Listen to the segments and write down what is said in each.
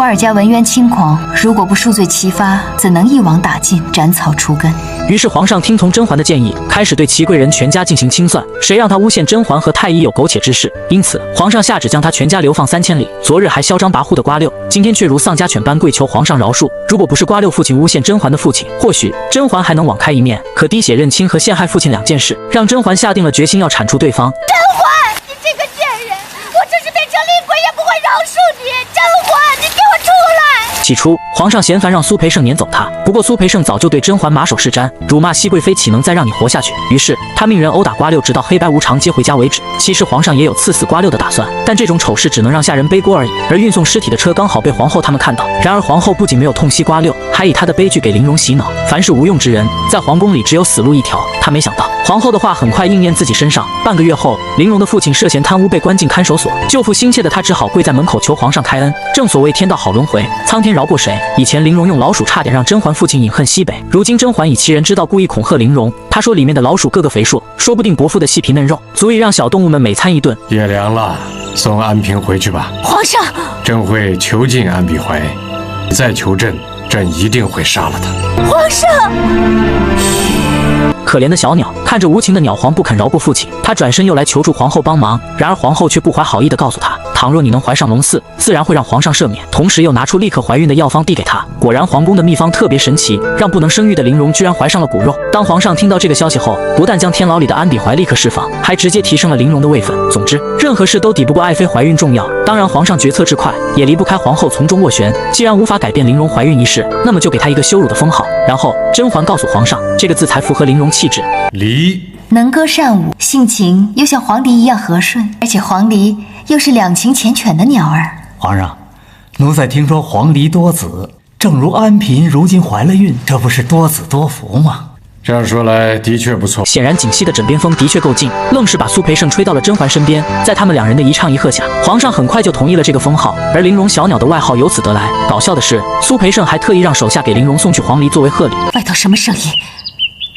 华尔家文渊轻狂，如果不数罪齐发，怎能一网打尽，斩草除根？于是皇上听从甄嬛的建议，开始对祺贵人全家进行清算。谁让他诬陷甄嬛和太医有苟且之事？因此，皇上下旨将他全家流放3000里。昨日还嚣张跋扈的瓜六，今天却如丧家犬般跪求皇上饶恕。如果不是瓜六父亲诬陷甄嬛的父亲，或许甄嬛还能网开一面。可滴血认亲和陷害父亲2件事，让甄嬛下定了决心要铲除对方。甄嬛，你这个贱人，我就是变成厉鬼也不会饶恕你！甄嬛，你给我出来！起初，皇上嫌烦，让苏培盛撵走他。不过苏培盛早就对甄嬛马首是瞻，辱骂熹贵妃岂能再让你活下去？于是他命人殴打瓜六，直到黑白无常接回家为止。其实皇上也有赐死瓜六的打算，但这种丑事只能让下人背锅而已。而运送尸体的车刚好被皇后他们看到，然而皇后不仅没有痛惜瓜六，还以他的悲剧给玲珑洗脑。凡是无用之人，在皇宫里只有死路一条。他没想到皇后的话很快应验自己身上。半个月后，玲珑的父亲涉嫌贪污被关进看守所，救父心切的他只好跪在门口求皇上开恩。正所谓天道好轮回，苍天饶过谁？以前玲珑用老鼠差点让甄嬛父亲饮恨西北，如今甄嬛以其人之道故意恐吓玲珑。他说里面的老鼠个个肥硕，说不定伯父的细皮嫩肉足以让小动物们每餐一顿。夜凉了，送安嫔回去吧。皇上，朕会囚禁安必怀，你再求朕，朕一定会杀了他。皇上，可怜的小鸟看着无情的鸟皇不肯饶过父亲，他转身又来求助皇后帮忙。然而皇后却不怀好意地告诉他，倘若你能怀上龙嗣，自然会让皇上赦免。同时又拿出立刻怀孕的药方递给他。果然皇宫的秘方特别神奇，让不能生育的玲珑居然怀上了骨肉。当皇上听到这个消息后，不但将天牢里的安比怀立刻释放，还直接提升了玲珑的位分。总之，任何事都抵不过爱妃怀孕重要。当然皇上决策之快，也离不开皇后从中斡旋。既然无法改变玲珑怀孕一事，那么就给她一个羞辱的封号。然后甄嬛告诉皇上，这个字才符合玲珑气质。离能歌善舞，性情又像黄鹂一样和顺，而且黄鹂又是两情缱绻的鸟儿。皇上，奴才听说黄鹂多子，正如安嫔如今怀了孕，这不是多子多福吗？这样说来的确不错。显然锦汐的枕边风的确够劲，愣是把苏培盛吹到了甄嬛身边。在他们2人的一唱一和下，皇上很快就同意了这个封号，而玲珑小鸟的外号由此得来。搞笑的是，苏培盛还特意让手下给玲珑送去黄鹂作为贺礼。外头什么声音，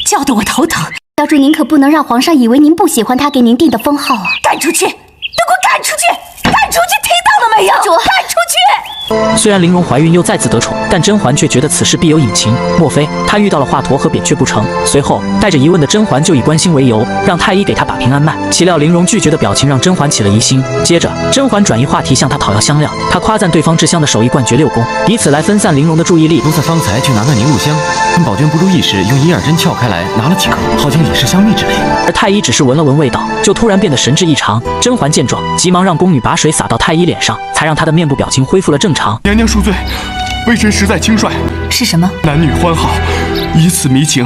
叫得我头疼。教主您可不能让皇上以为您不喜欢他给您定的封号啊！赶出去，都给我赶出去！赶出去，听到了没有？主，赶出去！虽然玲珑怀孕又再次得宠，但甄嬛却觉得此事必有隐情。莫非她遇到了华佗和扁鹊不成？随后带着疑问的甄嬛就以关心为由，让太医给她把平安脉。岂料玲珑拒绝的表情让甄嬛起了疑心。接着甄嬛转移话题，向她讨要香料。她夸赞对方制香的手艺冠绝6功，以此来分散玲珑的注意力。奴才方才去拿那凝露香，趁宝娟不注意时，用银耳针撬开来拿了几颗，好像也是香蜜之类。而太医只是闻了闻味道，就突然变得神志异常。甄嬛见状，急忙让宫女把水洒到太医脸上，才让他的面部表情恢复了正常。娘娘恕罪，微臣实在轻率。是什么？男女欢好，以此迷情。